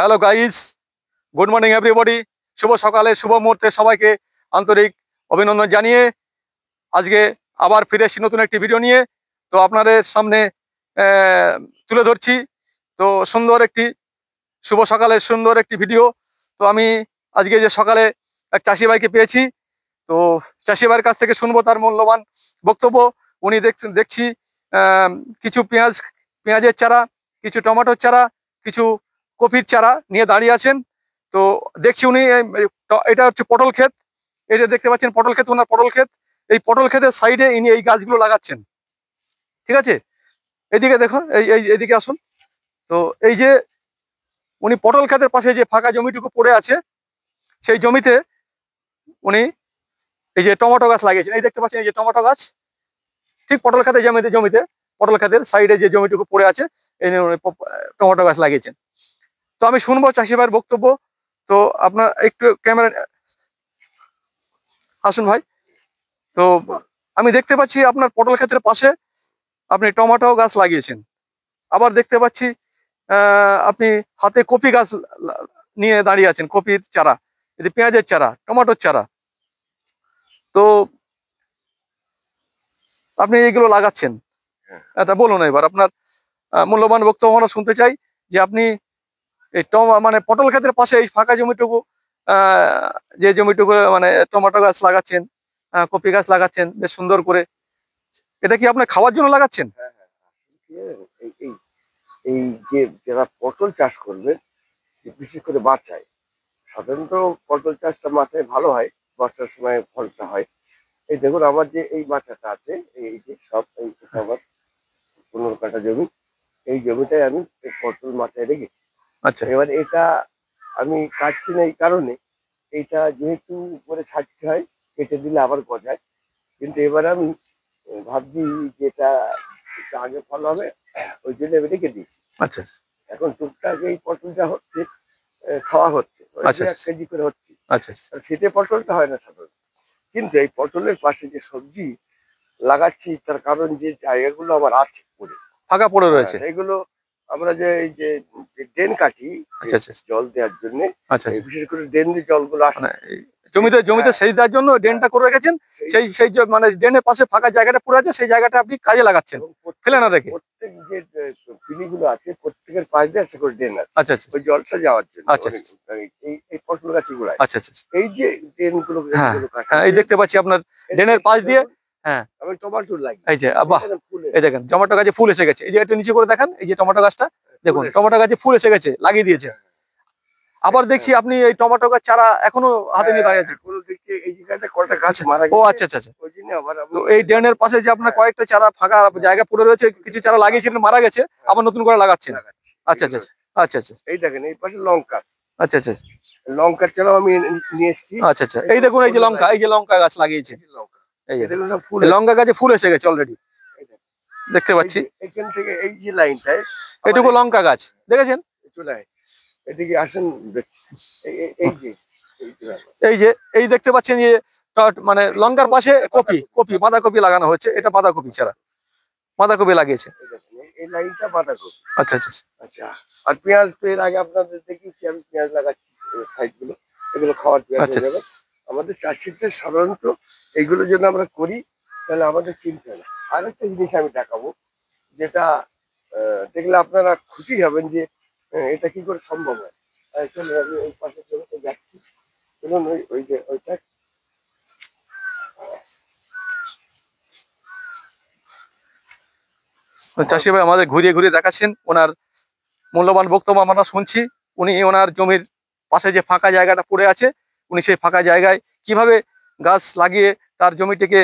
Hello guys, good morning everybody. শুভ সকালে শুভ মুহূর্তে সবাইকে আন্তরিক অভিনন্দন জানিয়ে আজকে আবার ফিরে এসেছি নতুন একটি ভিডিও নিয়ে। তো আপনাদের সামনে তুলে ধরছি তো সুন্দর একটি শুভ সকালের সুন্দর একটি ভিডিও। তো আমি আজকে যে সকালে এক চাষি ভাইকে পেয়েছি, তো চাষি ভাইয়ের কাছ থেকে শুনবো তার মূল্যবান বক্তব্য। উনি দেখছি কিছু পেঁয়াজের চারা, কিছু টমেটোর চারা, কিছু কপির চারা নিয়ে দাঁড়িয়ে আছেন। তো দেখছি উনি এটা হচ্ছে পটল ক্ষেত, এটা দেখতে পাচ্ছেন পটল ক্ষেত, ওনার পটল ক্ষেত। এই পটল ক্ষেতের সাইডে ইনি এই গাছগুলো লাগাচ্ছেন, ঠিক আছে? এদিকে দেখুন, এইদিকে আসুন। তো এই যে উনি পটল ক্ষেতের পাশে যে ফাঁকা জমিটুকু পড়ে আছে, সেই জমিতে উনি এই যে টমেটো গাছ লাগিয়েছেন। এই দেখতে পাচ্ছেন এই যে টমেটো গাছ, ঠিক পটল ক্ষেতের জমিতে পটল ক্ষেতের সাইডে যে জমিটুকু পড়ে আছে, এই টমেটো গাছ লাগিয়েছেন। তো আমি শুনবো চাষি ভাইয়ের বক্তব্য। তো আপনার একটু ক্যামেরা আসুন ভাই। তো আমি দেখতে পাচ্ছি আপনার পটল ক্ষেতের পাশে আপনি টমেটো গাছ লাগিয়েছেন। আবার দেখতে পাচ্ছি আপনি হাতে কপি গাছ নিয়ে দাঁড়িয়ে আছেন, কপির চারা, এটি পেঁয়াজের চারা, টমেটোর চারা। তো আপনি এইগুলো লাগাচ্ছেন, এটা বলুন এবার আপনার মূল্যবান বক্তব্য আমরা শুনতে চাই। যে আপনি এই মানে পটল ক্ষেতের পাশে এই ফাঁকা জমিটুকু, যে জমিটুকু মানে টমেটো গাছ লাগাচ্ছেন, কপি গাছ লাগাচ্ছেন বেশ সুন্দর করে, এটা কি আপনার খাওয়ার জন্য লাগাচ্ছেন? এই যে যারা পটল চাষ করবে, বিশেষ করে বাচ্চায়, সাধারণত পটল চাষটা মাথায় ভালো হয়, বর্ষার সময় ফলটা হয়। এই দেখুন আমার যে এই বাচ্চাটা আছে, এই যে সব এই আমার 15 কাঠা জমি, এই জমিটায় আমি পটল মাথায় রেখেছি। আচ্ছা, এবার এটা আমি কাটছি না এই কারণে, এইটা যেহেতু উপরে ছাড়তে হয়, কেটে দিলে আবার গজায়। কিন্তু এবার আমি ভাবছি যেটা একটু আগে ফল হবে, ওই জন্য আমি রেখে দিয়েছি। আচ্ছা, এখন টুকটাক এই পটলটা হচ্ছে, খাওয়া হচ্ছে, ওই আচ্ছা, যে 1 কেজি করে হচ্ছে। আচ্ছা, আর শীতে পটলটা হয় না সাধারণত। কিন্তু এই পটলের পাশে যে সবজি লাগাচ্ছি, তার কারণ যে জায়গাগুলো আমার আছে পড়ে, ফাঁকা পড়ে রয়েছে। এগুলো আমরা যে এই যে ড্রেন কাটি, আচ্ছা, আচ্ছা, জল দেওয়ার জন্য, আচ্ছা, আচ্ছা, বিশেষ করে ড্রেন দিয়ে জলগুলো আসে মানে জমিতে হ্যাঁ, সেচ দেওয়ার জন্য ড্রেনটা করে রেখেছেন। সেই সেই মানে ড্রেনের পাশে ফাঁকা জায়গাটা পড়ে আছে, সেই জায়গাটা আপনি কাজে লাগাচ্ছেন এবং ফেলে না রেখে। প্রত্যেক যে পিলিগুলো আছে, প্রত্যেকের পাশ দিয়ে আছে করে ড্রেন আছে, আচ্ছা, আচ্ছা, ওই জলটা যাওয়ার জন্য। আচ্ছা, আচ্ছা, এই পটল গাছের গোড়ায় আচ্ছা, আচ্ছা, এই যে ড্রেন গুলো, হ্যাঁ, হ্যাঁ, এই দেখতে পাচ্ছি আপনার ড্রেনের পাশ দিয়ে। হ্যাঁ, আমি টমেটো লাগি, এই যে বাহ, এই দেখেন টমেটো গাছে ফুল এসে গেছে। এই যে একটু নিচে করে দেখান, এই যে টমেটো গাছটা দেখুন, টমেটো গাছে ফুল এসে গেছে, লাগিয়ে দিয়েছে। আবার দেখছি আপনি এই টমেটো গাছ চারা এখনো হাতে নিয়ে দাঁড়িয়ে আছেন। এই জায়গাটা কটা গাছ মারা ও গেছে, আচ্ছা, আচ্ছা, আচ্ছা। ওই জন্য আবার তো এই ড্রেনের পাশে যে আপনার কয়েকটা চারা ফাঁকা জায়গা পড়ে রয়েছে, কিছু চারা লাগিয়েছিলেন মারা গেছে, আবার নতুন করে লাগাচ্ছেন। আচ্ছা, আচ্ছা, আচ্ছা, আচ্ছা, এই দেখেন এই পাশে লঙ্কা, আচ্ছা, আচ্ছা, লঙ্কার চারাও আমি নিয়ে এসেছি। আচ্ছা, আচ্ছা, এই দেখুন এই যে লঙ্কা, এই যে লঙ্কা গাছ লাগিয়েছে, লঙ্কা, এই যে এই দেখুন সব ফুল, এই লঙ্কা গাছে ফুল এসে গেছে অলরেডি, দেখতে পাচ্ছি। এখান থেকে এই যে লাইনটায় এটুকু লঙ্কা গাছ দেখেছেন। চলে এদিকে আসেন, এই যে এই যে এই দেখতে পাচ্ছেন যে মানে লঙ্কার পাশে কপি বাঁধাকপি লাগানো হচ্ছে, এটা বাঁধাকপি চারা, বাঁধাকপি লাগিয়েছে। এই লাইনটা বাঁধাকপি। আচ্ছা, আচ্ছা, আচ্ছা, আর পেঁয়াজ তো এর আগে আপনাদের দেখিয়েছি, আমি পেঁয়াজ লাগাচ্ছি সাইড গুলো, এগুলো খাওয়ার পেঁয়াজ আচ্ছা, হয়ে যাবে। আমাদের চাষিদের সাধারণত এইগুলো যদি আমরা করি, তাহলে আমাদের কিনতে হবে না। আর একটা জিনিস আমি দেখাবো, যেটা দেখলে আপনারা খুশি হবেন যে এটা কি করে সম্ভব হয়। চলো আমি ওই পাশের জমিতে যাচ্ছি, চলুন ওই যে ওইটা। চাষি ভাই আমাদের ঘুরিয়ে ঘুরিয়ে দেখাচ্ছেন, ওনার মূল্যবান বক্তব্য আমরা শুনছি। উনি ওনার জমির পাশে যে ফাঁকা জায়গাটা পড়ে আছে, উনি সেই ফাঁকা জায়গায় কিভাবে গাছ লাগিয়ে তার জমিটিকে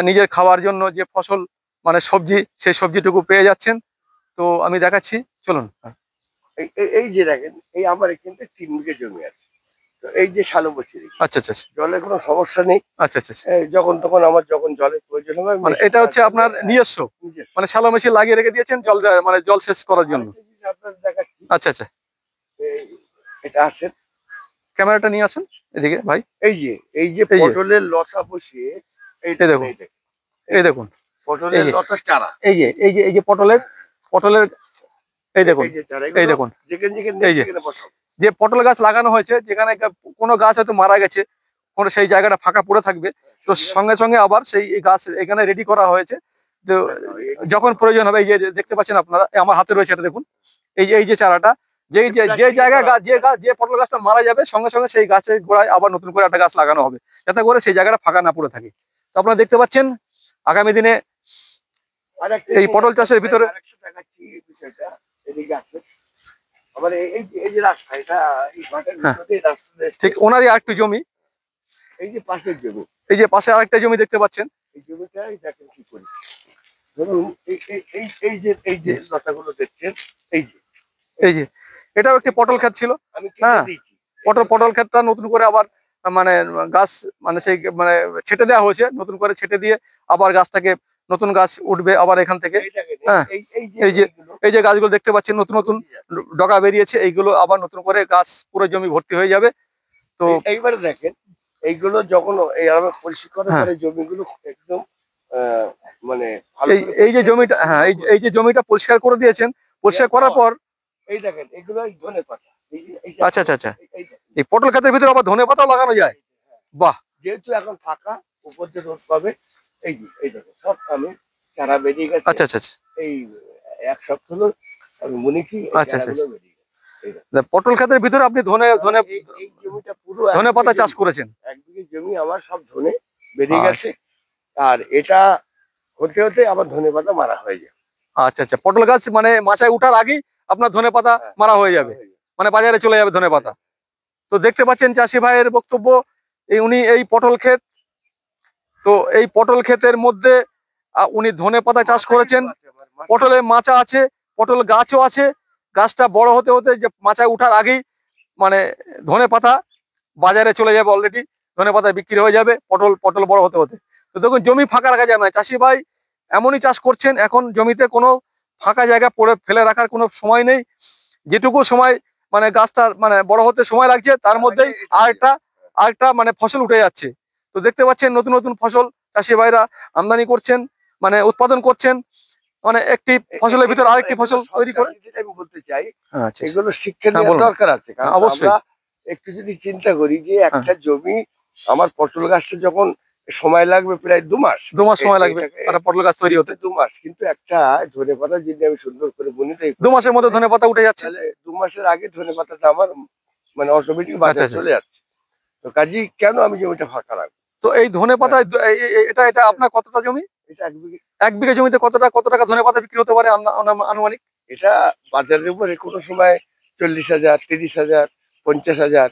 নিজের খাওয়ার জন্য যে ফসল মানে সবজি, সেই সবজিটুকু পেয়ে যাচ্ছেন। তো আমি দেখাচ্ছি, চলুন। এই যে দেখেন, এই আমার এখানটা 3 বিঘে জমি আছে। তো এই যে শালো বসিয়ে রেখেছি, আচ্ছা, আচ্ছা, জলের কোনো সমস্যা নেই। আচ্ছা, আচ্ছা, যখন তখন আমার যখন জলের প্রয়োজন হবে, মানে এটা হচ্ছে আপনার নিজস্ব, মানে শ্যালো মেশিন লাগিয়ে রেখে দিয়েছেন জল মানে জল শেষ করার জন্য। আপনাদের দেখাচ্ছি, আচ্ছা, আচ্ছা, এটা আসেন, ক্যামেরাটা নিয়ে আসেন এদিকে ভাই। এই যে পটলের লতা বসিয়ে, এই দেখুন, এই দেখুন পটলের লতার চারা, এই যে পটলের এই দেখুন, এই দেখুন, যেখানে যেখানে এই যে সেখানে বসাবো। যে পটল গাছ লাগানো হয়েছে, যেখানে কোনো গাছ হয়তো মারা গেছে, কোনো সেই জায়গাটা ফাঁকা পড়ে থাকবে, তো সঙ্গে সঙ্গে আবার সেই গাছ এখানে রেডি করা হয়েছে। তো যখন প্রয়োজন হবে, এই যে দেখতে পাচ্ছেন আপনারা, আমার হাতে রয়েছে এটা দেখুন, এই যে চারাটা, যে জায়গায় যে পটল গাছটা মারা যাবে, সঙ্গে সঙ্গে সেই গাছের গোড়ায় আবার নতুন করে একটা গাছ লাগানো হবে, যাতে করে সেই জায়গাটা ফাঁকা না পড়ে থাকে। তো আপনারা দেখতে পাচ্ছেন আগামী দিনে এই পটল চাষের ভিতরে দেখাচ্ছি বিষয়টা, এদিকে আসে। আবার এই যে রাস্তা, এটা এই মাঠের ভিতরে রাস্তা, ঠিক ওনারই আরেকটু জমি, এই যে পাশের জমি, এই যে পাশে আরেকটা জমি দেখতে পাচ্ছেন, এই জমিটাই দেখেন কি করি। ধরুন এই যে লতাগুলো দেখছেন, এই যে এটাও একটি পটল ক্ষেত ছিল। আমি হ্যাঁ, দিয়েছি পটল ক্ষেতটা নতুন করে আবার মানে গাছ মানে সেই মানে ছেটে দেওয়া হয়েছে, নতুন করে ছেটে দিয়ে আবার গাছটাকে নতুন গাছ উঠবে আবার এখান থেকে। হ্যাঁ, এই যে গাছগুলো দেখতে পাচ্ছেন, নতুন নতুন ডগা বেরিয়েছে, এইগুলো আবার নতুন করে গাছ পুরো জমি ভর্তি হয়ে যাবে। তো এইবারে দেখেন, এইগুলো যখন পরিষ্কার করার পরে জমিগুলো একদম মানে এই যে জমিটা, হ্যাঁ এই যে জমিটা পরিষ্কার করে দিয়েছেন, পরিষ্কার করার পর এই দেখেন এগুলো ধনেপাতা। আচ্ছা আচ্ছা আচ্ছা, এই পটল ক্ষেতের ভিতরে আবার ধনেপাতাও লাগানো যায়? বাহ, যেহেতু এখন ফাঁকা, উপর দিয়ে রোদ পাবে, এই দেখো সব আমি চারা বেরিয়ে গেছে। আচ্ছা আচ্ছা, এই এক সপ্তাহ হলো আমি বুনেছি। আচ্ছা আচ্ছা, পটল ক্ষেতের ভিতরে আপনি এই জমিটা পুরো ধনে পাতা চাষ করেছেন? 1 বিঘে জমি আমার সব ধনে বেরিয়ে গেছে, আর এটা হতে হতে আবার ধনে পাতা মারা হয়ে যায়। আচ্ছা আচ্ছা, পটল গাছ মানে মাচায় উঠার আগেই আপনার ধনে পাতা মারা হয়ে যাবে, মানে বাজারে চলে যাবে ধনে পাতা। তো দেখতে পাচ্ছেন চাষি ভাইয়ের বক্তব্য, উনি এই পটল ক্ষেত, তো এই পটল ক্ষেতের মধ্যে উনি ধনে পাতা চাষ করেছেন, পটলের মাচা আছে, পটল গাছও আছে, গাছটা বড় হতে হতে যে মাচায় উঠার আগেই মানে ধনে পাতা বাজারে চলে যাবে, অলরেডি ধনে পাতা বিক্রি হয়ে যাবে পটল বড় হতে হতে। তো দেখুন, জমি ফাঁকা রাখা যাবে না, চাষি ভাই এমনই চাষ করছেন, এখন জমিতে কোনো ফাঁকা জায়গা পড়ে ফেলে রাখার কোনো সময় নেই। যেটুকু সময় মানে গাছটা মানে বড় হতে সময় লাগছে, তার মধ্যেই আরেকটা মানে ফসল উঠে যাচ্ছে। তো দেখতে পাচ্ছেন নতুন নতুন ফসল চাষি ভাইরা আমদানি করছেন, মানে উৎপাদন করছেন, মানে একটি ফসলের ভিতর আরেকটি ফসল তৈরি করে। আমি বলতে চাই, আচ্ছা, এগুলো শিক্ষা নেওয়ার দরকার আছে, কারণ অবশ্যই। আমরা একটু যদি চিন্তা করি যে একটা জমি, আমার পটল গাছটা যখন সময় লাগবে প্রায় 2 মাস, 2 মাস সময় লাগবে একটা পটল গাছ তৈরি হতে। 2 মাস, কিন্তু একটা ধনে পাতা যদি আমি সুন্দর করে বুনি দেই, 2 মাসের মধ্যে ধনে পাতা উঠে যাচ্ছে। তাহলে 2 মাসের আগে ধনে পাতাটা আমার মানে অটোমেটিক বাজারে চলে যাচ্ছে। তো কাজেই কেন আমি জমিটা ফাঁকা রাখবো? তো এই ধনে পাতা এটা আপনার কতটা জমি? এটা 1 বিঘে। 1 বিঘা জমিতে কত টাকা ধনে পাতা বিক্রি হতে পারে আনুমানিক? এটা বাজারের উপরে কোনো সময় 40,000, 30,000, 50,000।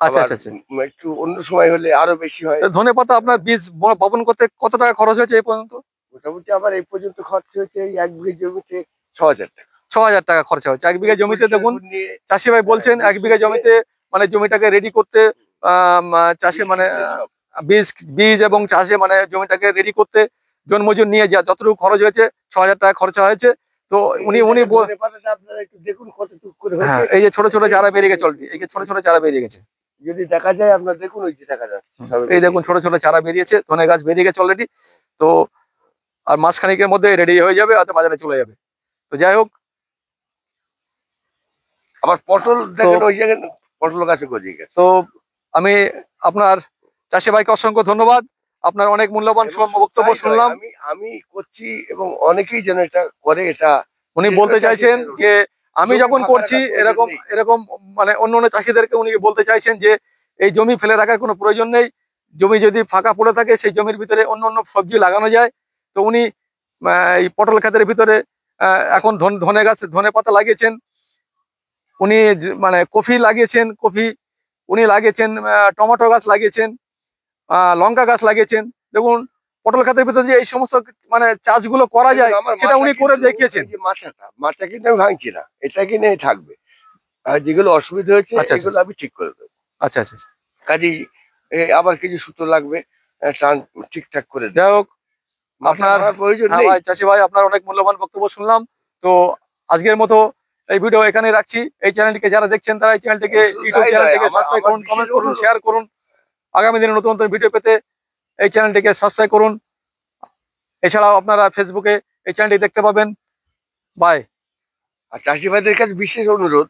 আচ্ছা আচ্ছা আচ্ছা, একটু অন্য সময় হলে আরো বেশি হয়। ধনে পাতা আপনার বীজ বপন করতে কত টাকা খরচ হয়েছে এই পর্যন্ত? মোটামুটি আমার এই পর্যন্ত খরচ হয়েছে এই 1 বিঘে জমিতে 6,000 টাকা। 6,000 টাকা খরচা হচ্ছে 1 বিঘা জমিতে। দেখুন চাষি ভাই বলছেন 1 বিঘা জমিতে মানে জমিটাকে রেডি করতে চাষে মানে বীজ এবং চাষে মানে জমিটাকে রেডি করতে জন্মজুর নিয়ে যতটুকু খরচ হয়েছে 6,000 টাকা খরচা হয়েছে। তো উনি আপনারা একটু দেখুন কতটুকু করে হ্যাঁ, হয়েছে। এই যে ছোট ছোট চারা বেরিয়ে গেছে অলরেডি, এই যে ছোট ছোট চারা বেরিয়ে গেছে, যদি দেখা যায় আপনারা দেখুন, ওই যে দেখা যাচ্ছে এই দেখুন ছোট ছোট চারা বেরিয়েছে, ধনে গাছ বেরিয়ে গেছে অলরেডি। তো আর মাসখানেকের মধ্যে রেডি হয়ে যাবে, হয়তো বাজারে চলে যাবে। তো যাই হোক, আবার পটল দেখেন ওই জায়গায় পটল গাছে গজিয়ে গেছে। তো আমি আপনার চাষি ভাইকে অসংখ্য ধন্যবাদ, আপনার অনেক মূল্যবান বক্তব্য শুনলাম। আমি করছি এবং অনেকেই যেন এটা করে। এটা উনি বলতে চাইছেন যে আমি যখন করছি এরকম মানে অন্য চাষিদেরকে উনি বলতে চাইছেন যে এই জমি ফেলে রাখার কোনো প্রয়োজন নেই, জমি যদি ফাঁকা পড়ে থাকে সেই জমির ভিতরে অন্য অন্য সবজি লাগানো যায়। তো উনি এই পটল ক্ষেতের ভিতরে এখন ধনে পাতা লাগিয়েছেন, উনি মানে কফি লাগিয়েছেন, উনি লাগিয়েছেন টমেটো গাছ লাগিয়েছেন, লঙ্কা গাছ লাগিয়েছেন। দেখুন পটল ক্ষেতের ভিতরে যে এই সমস্ত মানে চাষগুলো করা যায় সেটা উনি করে দেখিয়েছেন। মাথা কিন্তু আমি ভাঙছি না, এটা কিনে থাকবে, আর যেগুলো অসুবিধা হয়েছে সেগুলো আমি ঠিক করে দেবো। আচ্ছা আচ্ছা, কাজেই আবার কিছু সুতো লাগবে, ঠিকঠাক করে যাই হোক, আপনার প্রয়োজন নেই। চাষি ভাই আপনার অনেক মূল্যবান বক্তব্য শুনলাম। তো আজকের মতো এই ভিডিও এখানে রাখছি। এই চ্যানেলটিকে যারা দেখছেন তারা এই চ্যানেলটিকে ইউটিউব চ্যানেলটিকে সাবস্ক্রাইব করুন, কমেন্ট করুন, শেয়ার করুন। আগামী দিনে নতুন নতুন ভিডিও পেতে এই চ্যানেলটিকে সাবস্ক্রাইব করুন। এছাড়াও আপনারা ফেসবুকে এই চ্যানেলটি দেখতে পাবেন। বাই। আর চাষি ভাইদের কাছে বিশেষ অনুরোধ,